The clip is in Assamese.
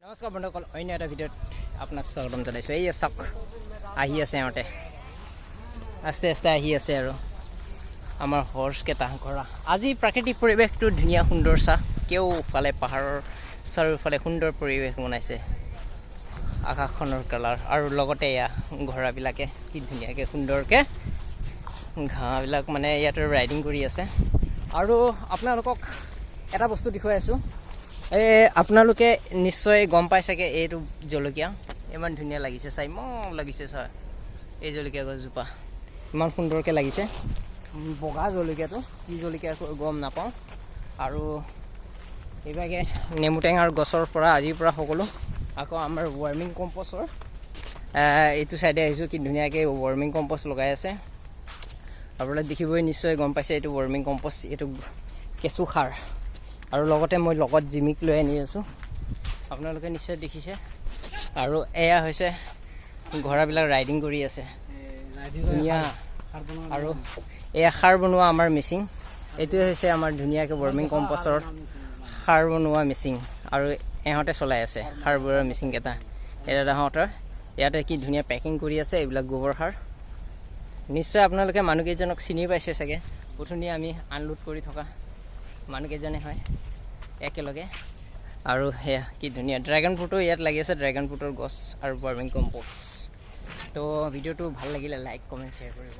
নমস্কাৰ বন্ধুসকল, অন্য এটা ভিডিঅ'ত আপোনাক স্বাগতম জনাইছোঁ। এই চাওক আহি আছে, সিহঁতে আস্তে আস্তে আহি আছে আৰু আমাৰ হৰ্চকেইটা ঘোঁৰা। আজি প্ৰাকৃতিক পৰিৱেশটো ধুনীয়া সুন্দৰ চাহ, কেওফালে পাহাৰৰ চাৰিওফালে সুন্দৰ পৰিৱেশ বনাইছে, আকাশখনৰ কালাৰ আৰু লগতে এয়া ঘোঁৰাবিলাকে কি ধুনীয়াকৈ সুন্দৰকৈ ঘাঁহবিলাক মানে ইয়াতে ৰাইডিং কৰি আছে। আৰু আপোনালোকক এটা বস্তু দেখুৱাই আছোঁ। আপোনালোকে নিশ্চয় গম পাই চাগে, এইটো জলকীয়া ইমান ধুনীয়া লাগিছে, চাই ইমান লাগিছে চাই। এই জলকীয়া গছজোপা ইমান সুন্দৰকৈ লাগিছে, বগা জলকীয়াটো কি জলকীয়া গম নাপাওঁ। আৰু এইভাগে নেমু টেঙাৰ গছৰ পৰা আজিৰ পৰা সকলো আকৌ আমাৰ ৱাৰ্মিং কম্প'ষ্টৰ এইটো চাইডে আহিছোঁ, কি ধুনীয়াকৈ ৱাৰ্মিং কম্প'ষ্ট লগাই আছে। আপোনালোকে দেখিবই নিশ্চয় গম পাইছে, এইটো ৱাৰ্মিং কম্প'ষ্ট, এইটো কেঁচু সাৰ। আৰু লগতে মই লগত জিমিক লৈ আনি আছোঁ, আপোনালোকে নিশ্চয় দেখিছে। আৰু এয়া হৈছে ঘোঁৰাবিলাক ৰাইডিং কৰি আছে, ধুনীয়া। আৰু এয়া সাৰ বনোৱা আমাৰ মেচিন, এইটোৱে হৈছে আমাৰ ধুনীয়াকৈ ৱাৰ্মিং কম্প'ষ্টৰ সাৰ বনোৱা মেচিন। আৰু ইহঁতে চলাই আছে সাৰ বনোৱা মেচিনকেইটা। এটা তাহঁতৰ ইয়াতে কি ধুনীয়া পেকিং কৰি আছে এইবিলাক গোবৰ সাৰ। নিশ্চয় আপোনালোকে মানুহকেইজনক চিনি পাইছে চাগে, প্ৰথমে আমি আনলোড কৰি থকা মানুহকেইজনে হয় একেলগে। আৰু সেয়া কি ধুনীয়া ড্ৰেগন ফ্ৰুটো ইয়াত লাগি আছে, ড্ৰেগন ফ্ৰুটৰ গছ আৰু ৱাৰ্মিং কম্প'ষ্ট। তো ভিডিঅ'টো ভাল লাগিলে লাইক কমেণ্ট শ্বেয়াৰ কৰিব।